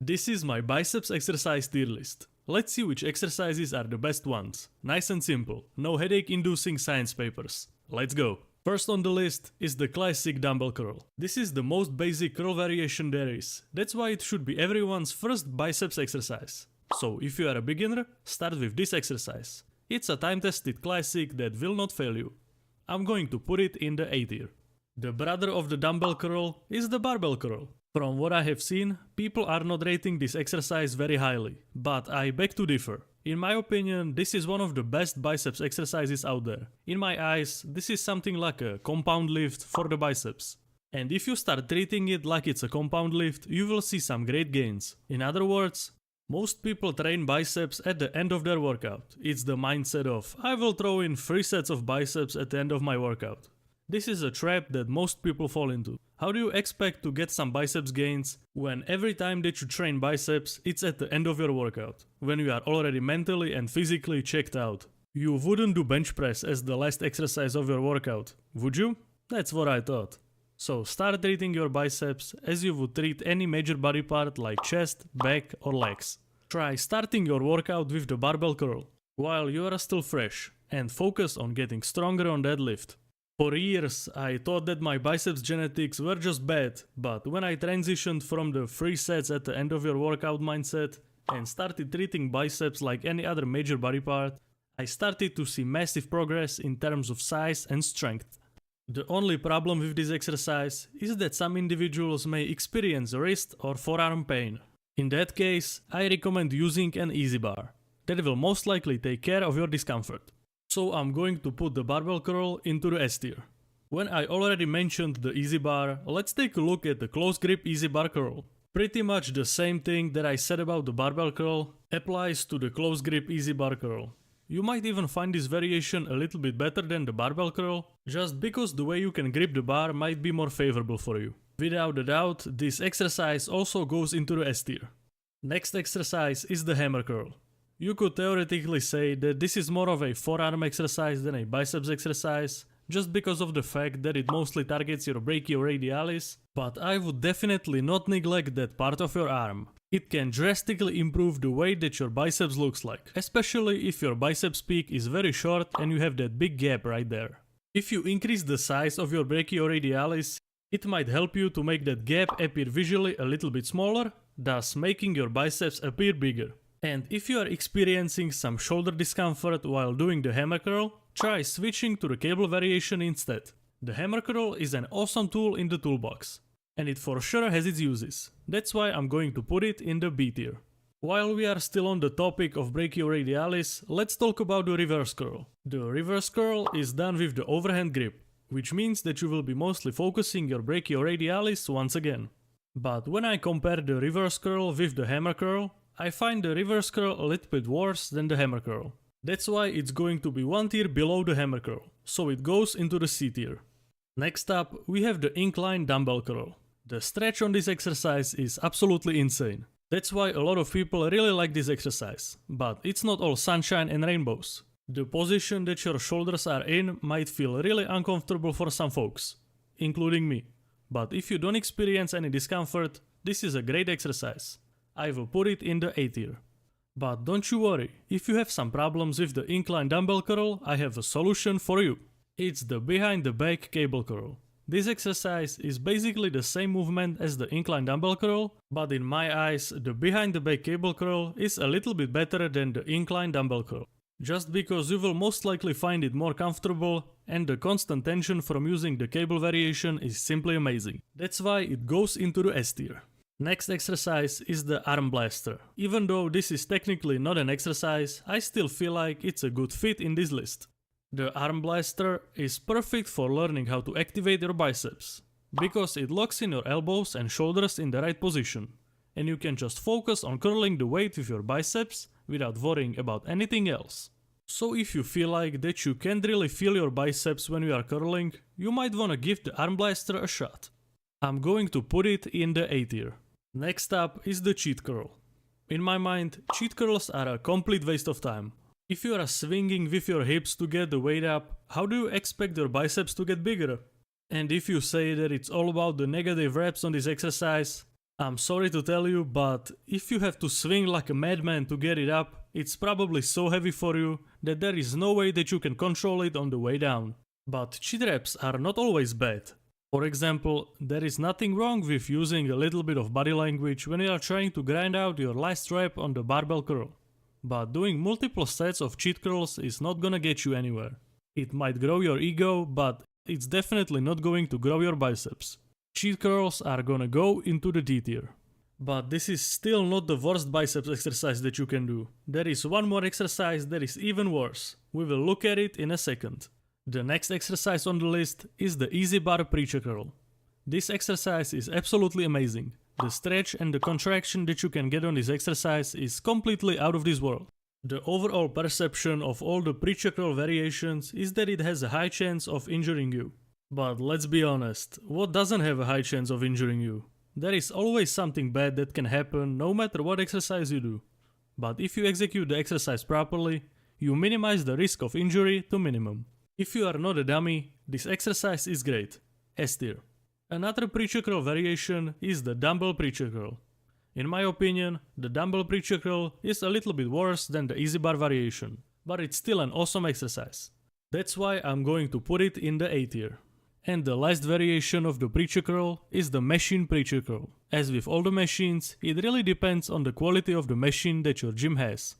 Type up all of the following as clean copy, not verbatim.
This is my biceps exercise tier list. Let's see which exercises are the best ones. Nice and simple, no headache-inducing science papers. Let's go. First on the list is the classic dumbbell curl. This is the most basic curl variation there is. That's why it should be everyone's first biceps exercise. So if you are a beginner, start with this exercise. It's a time-tested classic that will not fail you. I'm going to put it in the A tier. The brother of the dumbbell curl is the barbell curl. From what I have seen, people are not rating this exercise very highly, but I beg to differ. In my opinion, this is one of the best biceps exercises out there. In my eyes, this is something like a compound lift for the biceps. And if you start treating it like it's a compound lift, you will see some great gains. In other words, most people train biceps at the end of their workout. It's the mindset of, I will throw in 3 sets of biceps at the end of my workout. This is a trap that most people fall into. How do you expect to get some biceps gains when every time that you train biceps, it's at the end of your workout, when you are already mentally and physically checked out? You wouldn't do bench press as the last exercise of your workout, would you? That's what I thought. So start treating your biceps as you would treat any major body part like chest, back or legs. Try starting your workout with the barbell curl while you are still fresh and focus on getting stronger on deadlift. For years, I thought that my biceps genetics were just bad, but when I transitioned from the 3 sets at the end of your workout mindset and started treating biceps like any other major body part, I started to see massive progress in terms of size and strength. The only problem with this exercise is that some individuals may experience wrist or forearm pain. In that case, I recommend using an easy bar. That will most likely take care of your discomfort. So I'm going to put the barbell curl into the S tier. When I already mentioned the easy bar, let's take a look at the close grip easy bar curl. Pretty much the same thing that I said about the barbell curl applies to the close grip easy bar curl. You might even find this variation a little bit better than the barbell curl, just because the way you can grip the bar might be more favorable for you. Without a doubt, this exercise also goes into the S tier. Next exercise is the hammer curl. You could theoretically say that this is more of a forearm exercise than a biceps exercise, just because of the fact that it mostly targets your brachioradialis, but I would definitely not neglect that part of your arm. It can drastically improve the way that your biceps looks like, especially if your biceps peak is very short and you have that big gap right there. If you increase the size of your brachioradialis, it might help you to make that gap appear visually a little bit smaller, thus making your biceps appear bigger. And if you are experiencing some shoulder discomfort while doing the hammer curl, try switching to the cable variation instead. The hammer curl is an awesome tool in the toolbox, and it for sure has its uses. That's why I'm going to put it in the B tier. While we are still on the topic of brachioradialis, let's talk about the reverse curl. The reverse curl is done with the overhand grip, which means that you will be mostly focusing your brachioradialis once again. But when I compare the reverse curl with the hammer curl, I find the reverse curl a little bit worse than the hammer curl. That's why it's going to be 1 tier below the hammer curl, so it goes into the C tier. Next up, we have the incline dumbbell curl. The stretch on this exercise is absolutely insane. That's why a lot of people really like this exercise, but it's not all sunshine and rainbows. The position that your shoulders are in might feel really uncomfortable for some folks, including me. But if you don't experience any discomfort, this is a great exercise. I will put it in the A tier. But don't you worry, if you have some problems with the incline dumbbell curl, I have a solution for you. It's the behind the back cable curl. This exercise is basically the same movement as the incline dumbbell curl, but in my eyes, the behind the back cable curl is a little bit better than the incline dumbbell curl. Just because you will most likely find it more comfortable, and the constant tension from using the cable variation is simply amazing. That's why it goes into the S tier. Next exercise is the arm blaster. Even though this is technically not an exercise, I still feel like it's a good fit in this list. The arm blaster is perfect for learning how to activate your biceps, because it locks in your elbows and shoulders in the right position, and you can just focus on curling the weight with your biceps without worrying about anything else. So if you feel like that you can't really feel your biceps when you are curling, you might wanna give the arm blaster a shot. I'm going to put it in the A tier. Next up is the cheat curl. In my mind, cheat curls are a complete waste of time. If you are swinging with your hips to get the weight up, how do you expect your biceps to get bigger? And if you say that it's all about the negative reps on this exercise, I'm sorry to tell you, but if you have to swing like a madman to get it up, it's probably so heavy for you that there is no way that you can control it on the way down. But cheat reps are not always bad. For example, there is nothing wrong with using a little bit of body language when you are trying to grind out your last rep on the barbell curl. But doing multiple sets of cheat curls is not gonna get you anywhere. It might grow your ego, but it's definitely not going to grow your biceps. Cheat curls are gonna go into the D tier. But this is still not the worst biceps exercise that you can do. There is one more exercise that is even worse. We will look at it in a second. The next exercise on the list is the easy bar preacher curl. This exercise is absolutely amazing. The stretch and the contraction that you can get on this exercise is completely out of this world. The overall perception of all the preacher curl variations is that it has a high chance of injuring you. But let's be honest, what doesn't have a high chance of injuring you? There is always something bad that can happen no matter what exercise you do. But if you execute the exercise properly, you minimize the risk of injury to minimum. If you are not a dummy, this exercise is great. S tier. Another preacher curl variation is the dumbbell preacher curl. In my opinion, the dumbbell preacher curl is a little bit worse than the easy bar variation, but it's still an awesome exercise. That's why I'm going to put it in the A tier. And the last variation of the preacher curl is the machine preacher curl. As with all the machines, it really depends on the quality of the machine that your gym has.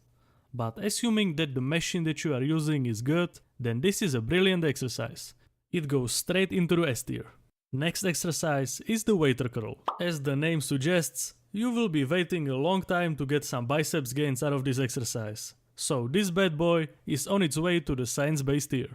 But assuming that the machine that you are using is good, then this is a brilliant exercise. It goes straight into the S tier. Next exercise is the waiter curl. As the name suggests, you will be waiting a long time to get some biceps gains out of this exercise. So this bad boy is on its way to the science-based tier.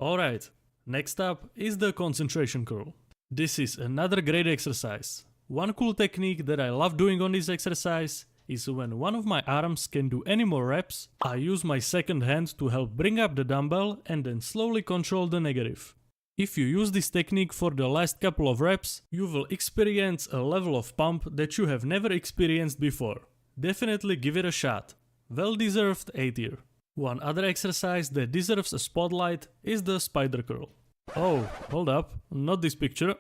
Alright, next up is the concentration curl. This is another great exercise. One cool technique that I love doing on this exercise is when one of my arms can do any more reps, I use my second hand to help bring up the dumbbell and then slowly control the negative. If you use this technique for the last couple of reps, you will experience a level of pump that you have never experienced before. Definitely give it a shot. Well deserved A tier. One other exercise that deserves a spotlight is the spider curl. Oh, hold up, not this picture,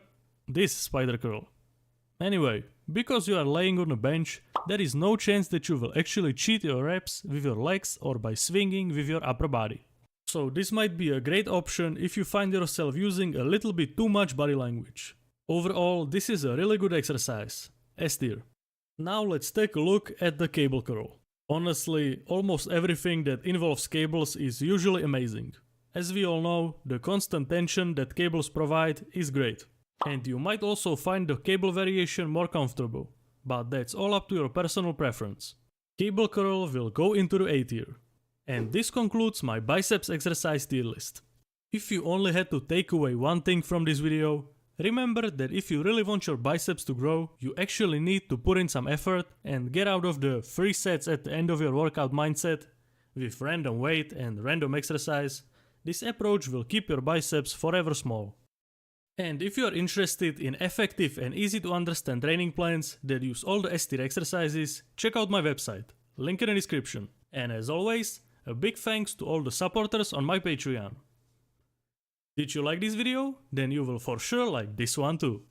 this spider curl. Anyway, because you are laying on a bench, there is no chance that you will actually cheat your reps with your legs or by swinging with your upper body. So this might be a great option if you find yourself using a little bit too much body language. Overall, this is a really good exercise. S tier. Now let's take a look at the cable curl. Honestly, almost everything that involves cables is usually amazing. As we all know, the constant tension that cables provide is great. And you might also find the cable variation more comfortable, but that's all up to your personal preference. Cable curl will go into the A tier. And this concludes my biceps exercise tier list. If you only had to take away one thing from this video, remember that if you really want your biceps to grow, you actually need to put in some effort and get out of the 3 sets at the end of your workout mindset with random weight and random exercise. This approach will keep your biceps forever small. And if you are interested in effective and easy to understand training plans that use all the S tier exercises, check out my website, link in the description. And as always, a big thanks to all the supporters on my Patreon. Did you like this video? Then you will for sure like this one too.